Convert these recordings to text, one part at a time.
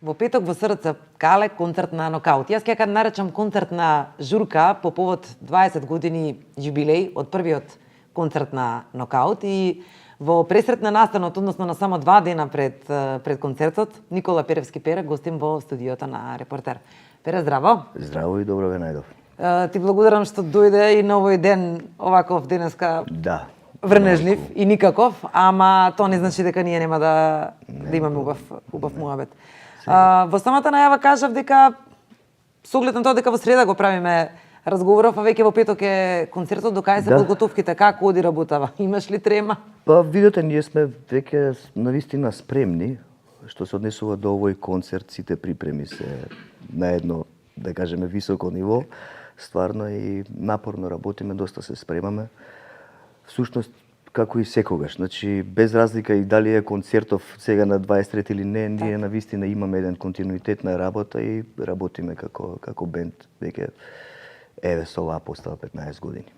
Во петок во СРЦ Кале концерт на Нокаут. Јас ќе наречам концерт на журка по повод 20 години јубилеј од првиот концерт на Нокаут и во пресретна настанот, односно на само 2 дена пред концертот, Никола Перевски Пере гостим во студиото на Репортер. Пере, здраво! Здраво и добро ве најдов. Ти благодарам што дојде и на овој ден оваков денеска. Да. Врнежлив и никаков, ама тоа не значи дека ние нема да имаме убав муабет. Во самата најава кажав дека со оглед на тоа дека во среда го правиме разговоров, а веќе во петок е концертот, до кај се подготовките, како оди работава? Имаш ли трема? Па видете, ние сме веќе навистина спремни што се однесува до овој концерт, сите припреми се на едно, да кажеме, високо ниво. Стварно и напорно работиме, доста се спремаме. Всушност, како и секогаш, значи без разлика и дали е концертов сега на 23 или не, ние навистина имаме еден континуитет на работа и работиме како бенд веќе еве со оваа постава 15 години.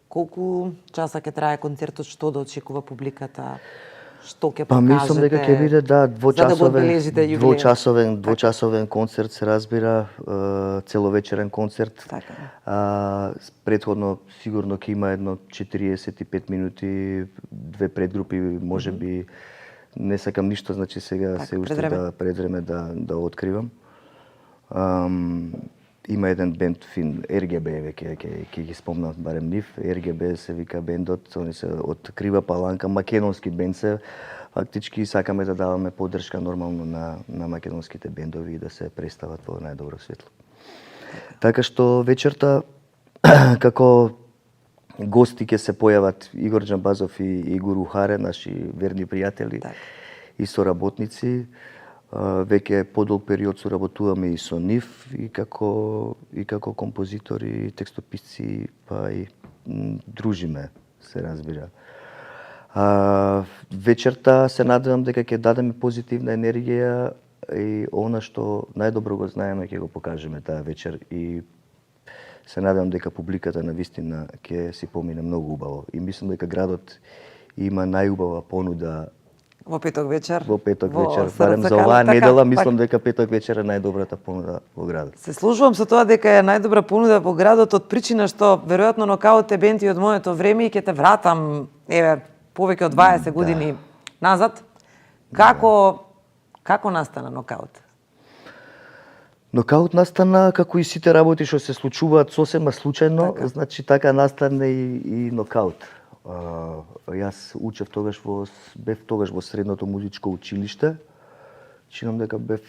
Колку часа ќе трае концертот, што да очекува публиката? Што ќе покажете? Па мислам дека ќе биде двочасовен концерт, се разбира, целовечерен концерт. Така. Претходно сигурно ќе има едно 45 минути, две предгрупи, можеби не сакам ништо, значи сега се уште предвреме да откривам. Има еден бенд фин, РГБ, ќе ги спомнам барем нив. РГБ се вика бендот, они се од Крива Паланка, македонски бенд се. Фактички сакаме да даваме поддршка нормално на македонските бендови и да се представат во најдобро светло. Така што вечерта како гости ќе се појават Игор Џамбазов и Игор Ухаре, наши верни пријатели и соработници. Веќе подолг период соработуваме и со нив и како композитори, текстописци, па и дружиме, се разбира. Вечерта се надевам дека ќе дадеме позитивна енергија и она што најдобро го знаеме ќе го покажеме таа вечер и се надевам дека публиката навистина ќе си помине многу убаво и мислам дека градот има најубава понуда во петок вечер. Барем за оваа недела, мислам дека петок вечер е најдобрата понуда во градот. Се служувам со тоа дека е најдобра понуда во градот од причина што веројатно Нокаут е бенд и од моето време и ќе те вратам повеќе од 20 години назад. Како настана Нокаут? Нокаут настана како и сите работи што се случуваат сосема случајно, значи така настане и Нокаут. Јас учев бев тогаш во средното музичко училиште. Чинам дека бев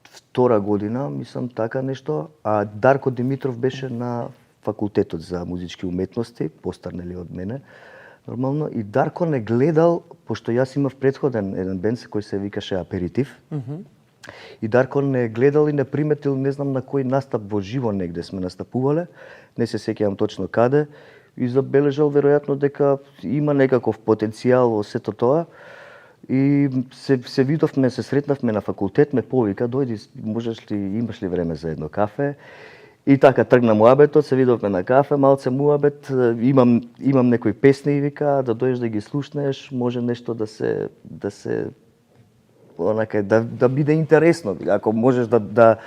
втора година, мислам така нешто, а Дарко Димитров беше на факултетот за музички уметности, постар нели од мене. Нормално и Дарко не гледал, пошто јас имав претходен еден бенд кој се викаше Аперитив. И Дарко не гледал и не приметил, не знам на кој настап во живо негде сме настапувале, не се сеќавам точно каде. И забележал веројатно дека има некаков потенцијал во сето тоа. И се видовме, се сретнавме на факултет, ме повика, дојди, имаш ли време за едно кафе? И така тргна муабетот, се видовме на кафе, малце муабет, имам некои песни и вика, да дојдеш да ги слушнеш, може нешто да биде интересно, ако можеш да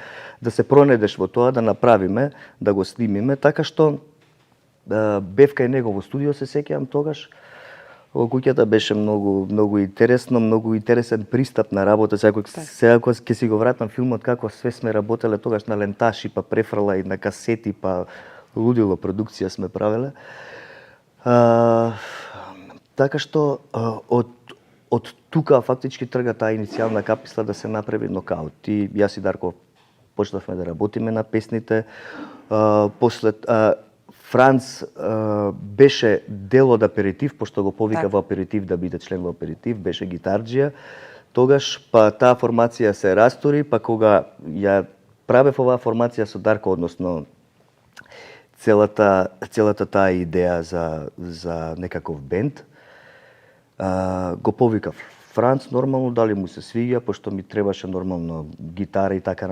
се пронедеш во тоа, да направиме, да го снимиме, така што бев кај него во студио, се сеќавам тогаш. Во куќата беше многу интересно, многу интересен пристап на работа. Сега ќе си го вратам филмот како све сме работеле тогаш на ленташи, па префрла и на касети, па лудило продукција сме правеле. Така што од тука фактички трга таа иницијална каписла да се направи Нокаут. И јас и Дарко почнавме да работиме на песните. После Франц беше дел од Аперитив, пошто го повика во Аперитив да биде член во Аперитив, беше гитарџија. Тогаш па таа формација се растори, па кога ја правев оваа формација со Дарко, односно целата таа идеја за некаков бенд, го повикав Франц, нормално дали му се свиѓа, пошто ми требаше нормално гитара и така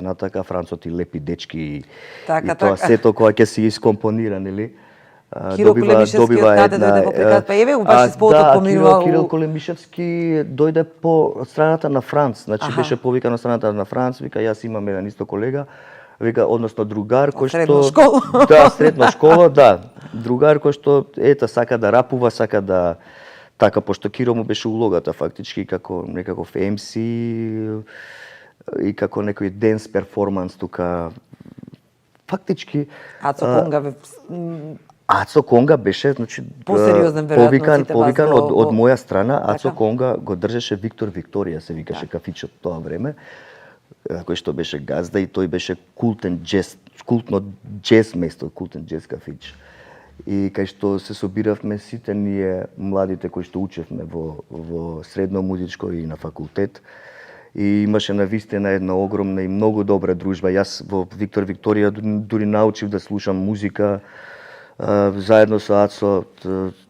натака, Францот и лепи дечки и тоа сето кога ќе си искомпонира, нели? Киро Колемишевски од каде дојде во ПК? Па еве го баш исполот поминува. Кирил Колемишевски дојде по страната на Франц, значи беше повикан на страната на Франц, вика јас имам еден исто колега, вика односно другар кој што средна школа. Да, средна школа, да. Другар кој што сака да рапува, сака да така пошто Киро му беше улогата фактички како некаков MC и како некој денс перформанс тука. Фактички Ацо Конга беше, значи, посериозен повикан од моја страна. Ацо Конга го држеше Виктор Викторија, се викаше кафичот тоа време, кој што беше газда и тој беше култно џез место, култен џез кафич. И кај што се собиравме сите ние младите кои што учевме во средно музичко и на факултет. И имаше навистина една огромна и многу добра дружба. Јас во Виктор Викторија дури научив да слушам музика заедно со Ацо.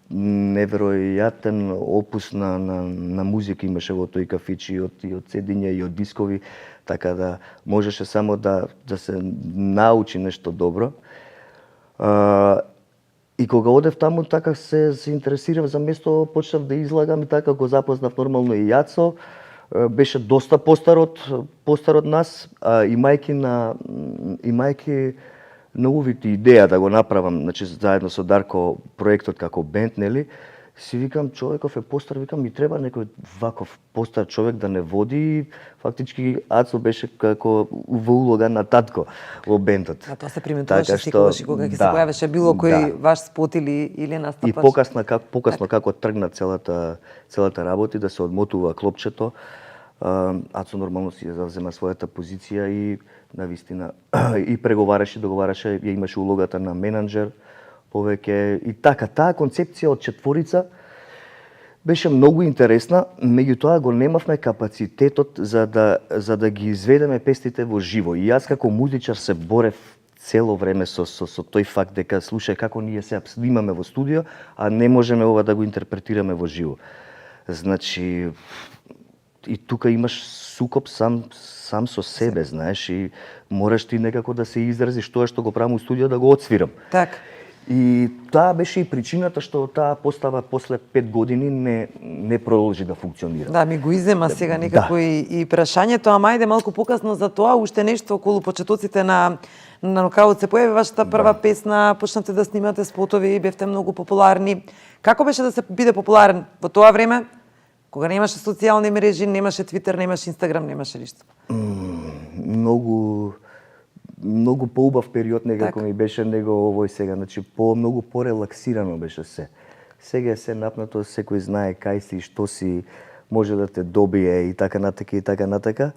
Неверојатен опус на музика имаше во тој кафич и од седиња и од дискови, така да можеше само да се научи нешто добро. И кога одев таму, така се интересирав за место, почнав да излагам и така го запознав нормално и Јацо. Беше доста постар од нас, имајќи на увид и идеја да го направам, значи заедно со Дарко проектот како бенд, нели? Си викам, човеков е постар, викам, ми треба некој ваков постар човек да не води. Фактички Ацо беше како во улога на татко во бендот. А тоа се приметуваше секогаш и кога ќе се појавеше било кој ваш спот или настапаш. И покасно како тргна целата работа, да се одмотува клопчето, Ацо нормално си ја завзема својата позиција и навистина и преговараше, договараше, ја имаше улогата на менаџер повеќе и така. Таа концепција од четворица беше многу интересна, меѓутоа го немавме капацитетот за да ги изведеме песните во живо. И јас како музичар се борев цело време со тој факт дека слушај како ние се снимаме во студио, а не можеме ова да го интерпретираме во живо. Значи и тука имаш сукоп сам со себе, знаеш, и мораш ти некако да се изразиш тоа што го правам у студио да го отсвирам. Така. И таа беше и причината што таа постава после 5 години не продолжи да функционира. Да, ми го изема сега некако и прашањето, ама ајде малку покасно за тоа, уште нешто околу почетоците на Нокаут се појави вашата прва песна, почнате да снимате спотови, бевте многу популарни. Како беше да се биде популарен во тоа време? Кога немаше социјални мрежи, немаше Твитер, немаше Инстаграм, немаше ништо. Многу поубав период некако ми беше него овој сега, значи многу порелаксирано беше се. Сега е се напнато, секој знае кај си, што си, може да те добие и така натака.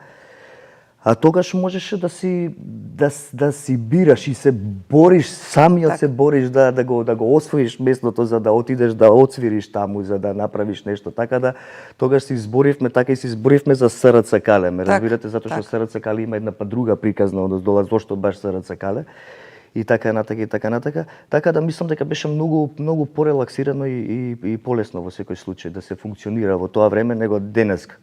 А тогаш можеше да си бираш и се бориш, самиот се бориш да го освоиш местото за да отидеш да отсвириш таму, за да направиш нешто. Така да тогаш се изборивме, така и се изборивме за СРЦ Кале. Ме разбирате, затоа што СРЦ Кале има една па друга приказна одоздола зошто баш СРЦ Кале. И така натака. Така да мислам дека беше многу порелаксирано и полесно во секој случај да се функционира во тоа време него денеска.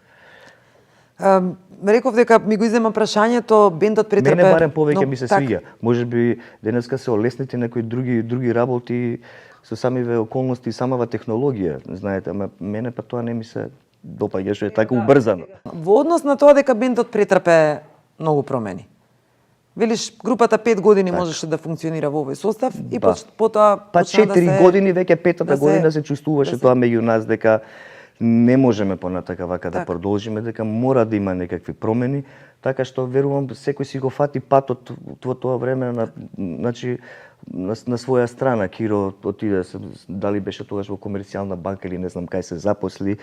Реков дека ми го изема прашањето, бендот претрпе... Мене барем повеќе ми се свиѓа. Можеби денеска се олеснити некои други работи со самиве околности и самава технологија, знаете, ама мене па тоа не ми се допаѓа што е така убрзано. Во однос на тоа дека бендот претрпе многу промени. Велиш, групата 5 години можеше да функционира во овој состав и потоа... Па 4 години, веќе петата година се чувствуваше тоа меѓу нас дека не можеме понатака вака да продолжиме, дека мора да има некакви промени, така што верувам секој си го фати патот во тоа време на своја страна. Киро отиде, дали беше тогаш во Комерцијална банка или не знам кај се запосли,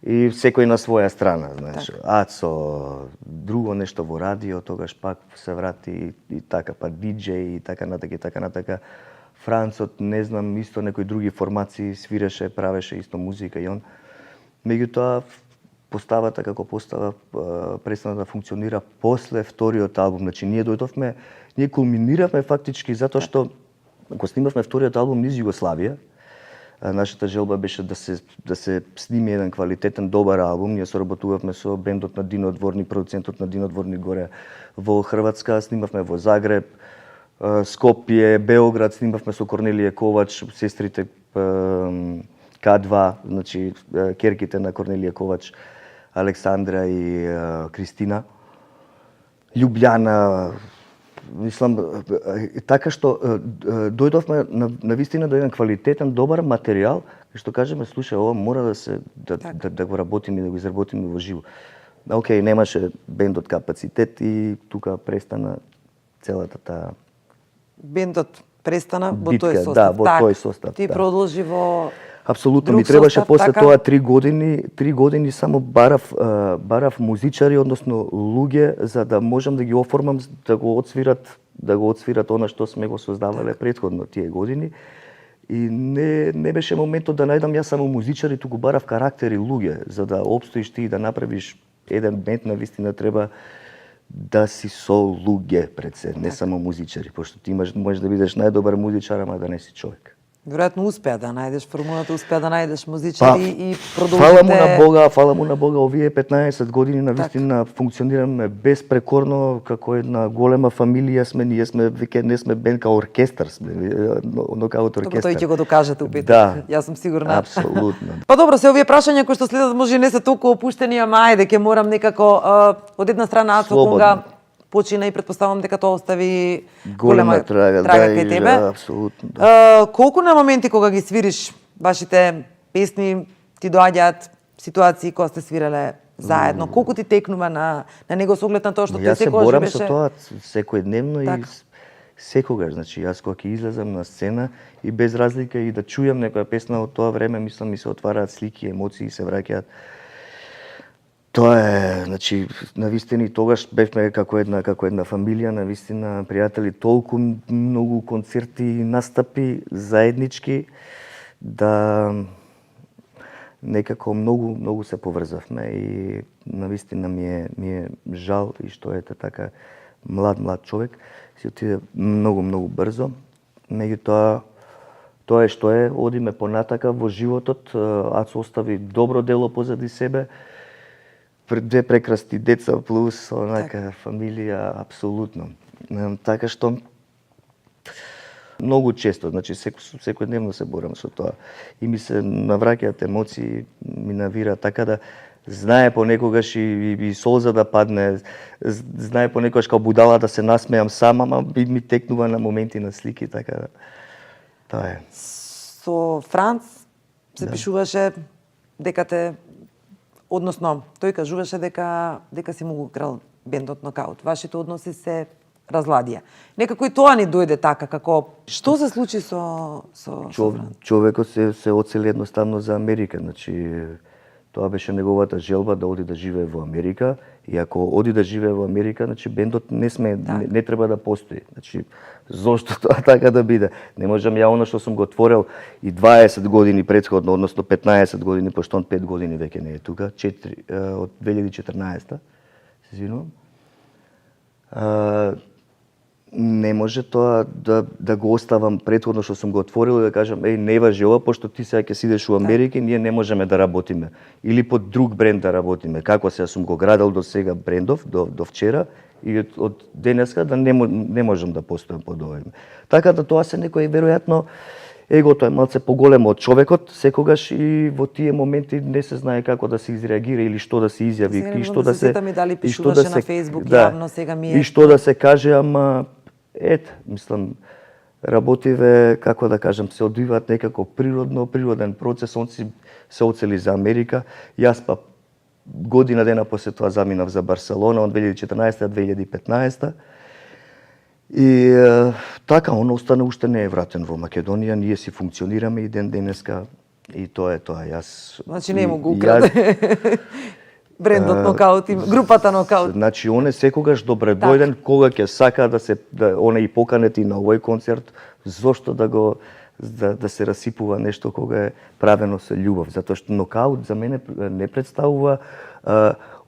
и секој на своја страна, знаеш. Ацо, друго нешто во радио, тогаш пак се врати и така, па диџеј и така натака. Францот, не знам, исто некои други формации свиреше, правеше исто музика и он. Меѓутоа, поставата како постава престана да функционира после вториот албум. Значи, ние кулминиравме фактички затоа што кога снимавме вториот албум низ Југославија, нашата желба беше да се сними еден квалитетен, добар албум. Ние соработувавме со бендот на Дино Дворник, продуцентот на Дино Дворник горе во Хрватска, снимавме во Загреб. Скопје, Београд, снимавме со Корнелија Ковач, сестрите К2, значи керките на Корнелија Ковач, Александра и Кристина. Лјубљана, мислам, така што дојдовме на вистина до еден квалитетен, добар материјал, што кажеме, слушај, ова мора да го работиме и да го изработиме во живо. Океј, немаше бендот капацитет и тука престана целата таа Бендот престана во битка, тој состав. да, во тој состав. Ти да. продолжи во Апсолутно, друг ми требаше состав, после така? тоа 3 години само барав музичари, односно луѓе, за да можам да ги оформам, да го отсвират она што сме го создавале претходно тие години. И не беше моментот да најдам јас само музичари, туку барав карактери луѓе, за да опстоиш ти и да направиш еден бенд, на вистина треба да си со луѓе пред се, не само музичари, пошто ти можеш да бидеш најдобар музичар, ама да не си човек. Веројатно успеа да најдеш формулата, успеа да најдеш музичари и продолжите. Фала му на Бога, овие 15 години на вистина функционираме безпрекорно како една голема фамилија сме, ние сме веќе не сме бенд, као оркестар сме, нокаут оркестар. Тој ќе го докажете упиток. Да. Јас сум сигурна. Апсолутно. Па добро, се овие прашања кои што следат може и не се толку опуштени, ама ајде ќе морам некако од една страна Ацо Конга почина и предпоставам дека тоа остави голема трага кај тебе. Апсолутно. Да. Колку на моменти кога ги свириш вашите песни ти доаѓаат ситуации кога сте свирале заедно? Колку ти текнува на него со оглед на тоа што ти секогаш беше? Јас се борам со тоа секојдневно и Так. секогаш, значи јас кога ќе излезам на сцена и без разлика и да чујам некоја песна од тоа време, мислам ми се отвараат слики, емоции, се враќаат. Тоа е, значи, навистина и тогаш бевме како една фамилија, навистина пријатели, толку многу концерти и настапи заеднички да некако многу се поврзавме и навистина ми е жал и што ете така млад човек си отиде многу брзо. Меѓутоа тоа е што е, одиме понатака во животот, Ацо остави добро дело позади себе. Две прекрасни деца плюс онака фамилија, апсолутно. Така што многу често, значи секојдневно се борам со тоа и ми се навраќаат емоции, ми навира така да знае понекогаш и солза да падне, знае понекогаш као будала да се насмеам сам, ама би ми текнува на моменти на слики, така да тоа е. Со Франц се пишуваше дека те, односно тој кажуваше дека си му го крал бендот Нокаут. Вашите односи се разладија. Некако и тоа ни дојде така, како што се случи со Франц? Човекот се оцели едноставно за Америка, значи тоа беше неговата желба да оди да живее во Америка и ако оди да живее во Америка, значи бендот не треба да постои. Значи зошто тоа така да биде? Не можам ја она што сум го отворил и 20 години претходно, односно 15 години, пошто он 5 години веќе не е тука, 4 од 2014, се извинувам. Не може тоа да го оставам претходно што сум го отворил и да кажам не важи ова, пошто ти сега ќе сидеш во Америка и ние не можеме да работиме. Или под друг бренд да работиме. Како сега сум го градил до сега брендов, до вчера, и од денеска да не можам да постојам под ова име. Така да тоа се некој веројатно егото е малце поголемо од човекот, секогаш и во тие моменти не се знае како да се изреагира или што да се изјави и што да се дали пишуваше на Facebook јавно, сега ми е. И што да се каже, ама мислам, работиве, како да кажам, се одвиваат некако природен процес, он се оцели за Америка, јас па година дена после тоа заминав за Барселона од 2014 до 2015. И така, он остана, уште не е вратен во Македонија, ние си функционираме и ден денеска и тоа е тоа. Значи не му го украде брендот Нокаут, групата Нокаут. Значи, он е секогаш добредојден, кога ќе сака он и поканет и на овој концерт, зошто да се расипува нешто кога е правено со љубов, затоа што Нокаут за мене не представува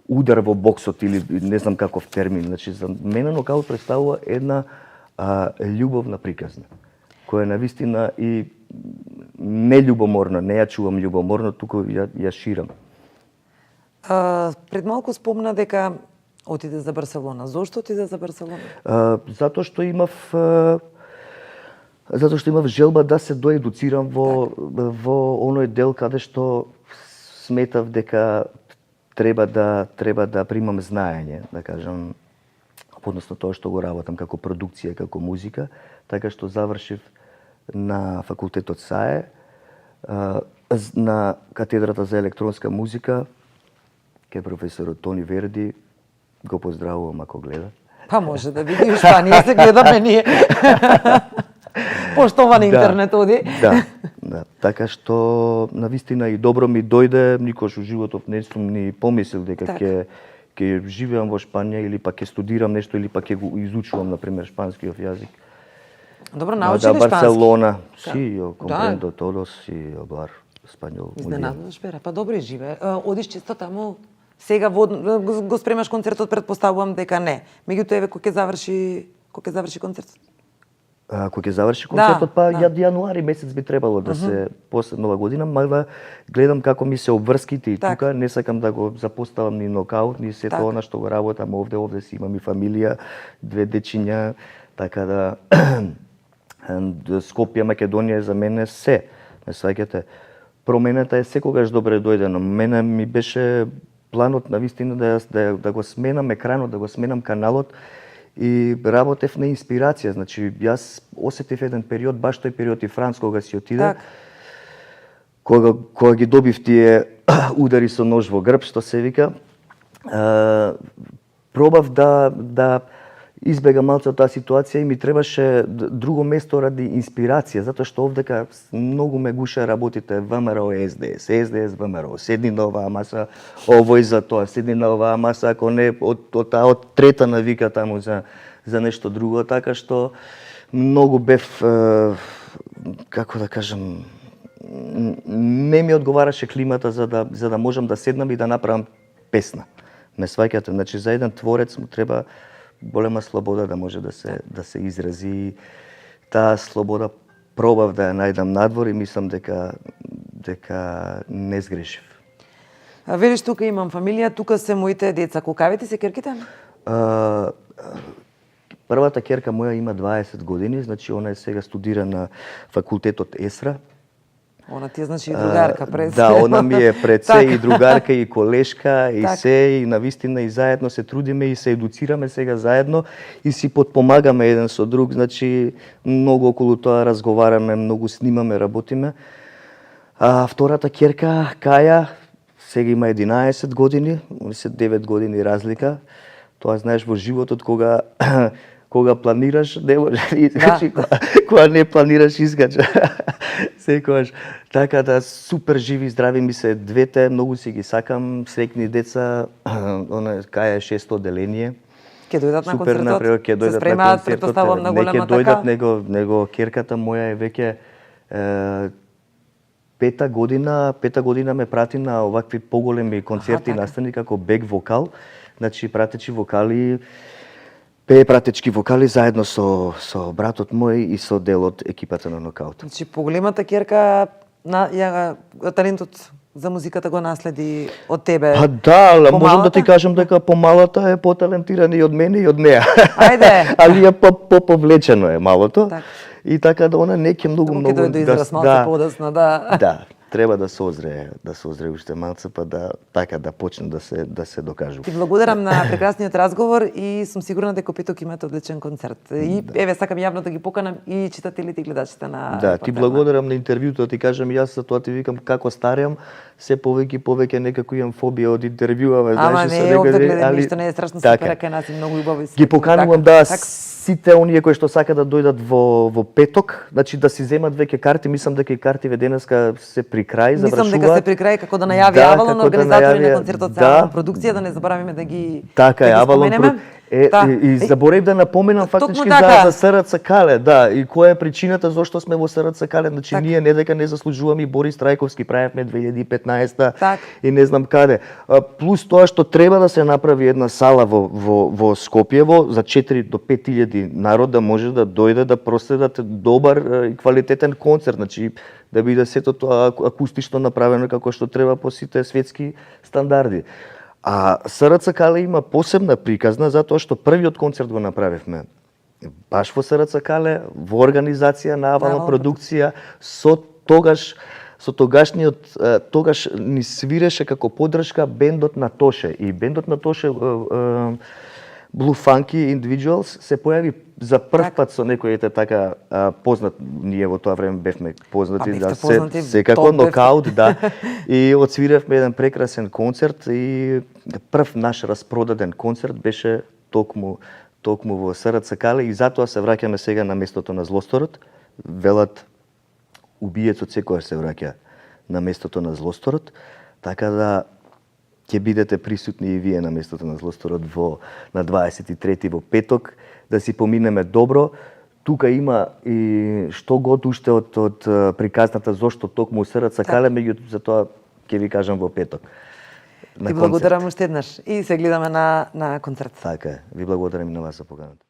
удар во боксот или не знам каков термин. Значи, за мене Нокаут представува една љубовна приказна, која е навистина и не љубоморна, не ја чувам љубоморно, туку ја ширам. Пред малку спомна дека Отиде за Барселона. Зошто отиде за Барселона? Затоа што имав желба да се доедуцирам во оној дел каде што сметав дека треба да примам знаење, да кажам, односно тоа што го работам како продукција, како музика, така што завршив на факултетот САЕ, на катедрата за електронска музика, кај професорот Тони Верди, го поздравувам ако гледа. Па може да биде у Шпанија, се гледаме ние. Поштован интернет оди. Да. Така што навистина и добро ми дојде, никош во животот не сум ни помислил дека ќе живеам во Шпанија или пак ќе студирам нешто или пак ќе го изучувам на пример шпанскиот јазик. Добро, научи ли шпански? Барселона, си, comprendo todos и hablar español. Изненадно шпера, па добро живе. Одиш често таму? Сега го спремаш концертот, претпоставувам дека не. Меѓутоа еве кога ќе заврши концертот? Кога ќе заврши концертот, јануари месец би требало да се после нова година, мада гледам како ми се обврските и тука, не сакам да го запоставам ни нокаут, ни сето она што го работам овде си имам и фамилија, 2 дечиња, така да Скопје, Македонија за мене се. Ме сваќате. Промената е секогаш добре дојдено. Мене ми беше планот на вистина да го сменам екранот, да го сменам каналот и работев на инспирација. Значи, јас осетив еден период, баш тој период и Франц кога си отиде, кога ги добив тие удари со нож во грб, што се вика, пробав да избегам малце од таа ситуација и ми требаше друго место ради инспирација, затоа што овдека многу ме гуша работите ВМРО, СДС, ВМРО, седни на оваа маса, овој за тоа, седни на оваа маса, ако не од трета навика таму за нешто друго, така што многу бев, како да кажам, не ми одговараше климата за да можам да седнам и да направам песна. Ме сваќате, значи за еден творец му треба голема слобода да може да се изрази. Таа слобода пробав да ја најдам надвор и мислам дека не сгрешив. Велиш тука имам фамилија, тука се моите деца. Колкавите се керките? Првата керка моја има 20 години, значи она е сега студира на факултетот ЕСРА. Она ти е значи и другарка пред се. Да, она ми е пред се и другарка и колешка и се и навистина и заедно се трудиме и се едуцираме сега заедно и си потпомагаме еден со друг, значи многу околу тоа разговараме, многу снимаме, работиме. Втората керка Каја сега има 11 години, се 9 години разлика. Тоа знаеш во животот кога планираш, не може, значи, кога не планираш, искача. Секогаш. Така да, супер живи, здрави ми се двете, многу си ги сакам, среќни деца, Каја е 600 оделение. Ќе дојдат на концертот? Супер напред, ќе дојдат на концертот. Претпоставувам на голема така? Ќе дојдат, него керката моја е веќе пета година ме прати на овакви поголеми концерти и настани како бек вокал, значи пратечи вокали, пее пратечки вокали заедно со братот мој и со дел од екипата на Нокаут. Значи поголемата керка талентот за музиката го наследи од тебе. Па да, можам да ти кажам дека помалата е поталентирана и од мене и од неа. Ајде. Али е поповлечено е малото. И така да она неќе многу Ќе дојде израз малце подоцна, да. Да, треба да созре уште малце па да почне да се докажува. Ти благодарам на прекрасниот разговор и сум сигурна дека петок имате одличен концерт. И еве сакам јавно да ги поканам и читателите и гледачите на Да, ти благодарам на интервјуто, ти кажам јас за тоа ти викам како стареам, се повеќе некако имам фобија од интервјуа, знаеш, не, овде гледам ништо не е страшно, супер, кај нас е многу убави. Ги поканувам сите оние кои што сакаат да дојдат во петок, значи да си земат веќе карти, мислам дека и картиве денеска се при крај, завршуваат. Мислам дека се при крај, како да најави Авалон, организатори на концертот за продукција, да не заборавиме да ги така е, Авалон и заборев да напоменам фактички за СРЦ Кале, да, и која е причината зошто сме во СРЦ Кале, значи ние не дека не заслужуваме и Борис Трајковски правевме 2015 и не знам каде. Плюс тоа што треба да се направи една сала во Скопјево за 4 до 5000 народ да може да дојде да проследат добар и квалитетен концерт, значи да биде сето тоа акустично направено како што треба по сите светски стандарди. А СРЦ Кале има посебна приказна затоа што првиот концерт го направивме баш во СРЦ Кале, во организација на Авалон продукција, со тогаш ни свиреше како подршка бендот на Тоше. И бендот на Тоше, Blue Funky Individuals, се појави за прв пат со некоите така познат, ние во тоа време бевме познати, да, секако нокаут, да. И отсвиревме еден прекрасен концерт и прв наш распродаден концерт беше токму во СРЦ Кале и затоа се враќаме сега на местото на злосторот. Велат убиецот секогаш се враќа на местото на злосторот, така да ќе бидете присутни и вие на местото на злосторот на 23 во петок, да си поминеме добро. Тука има и што год уште од приказната зошто токму СРЦ Кале, меѓутоа за тоа ќе ви кажам во петок. Ти благодарам уште еднаш и се гледаме на концерт. Така е. Ви благодарам и на вас за поканата.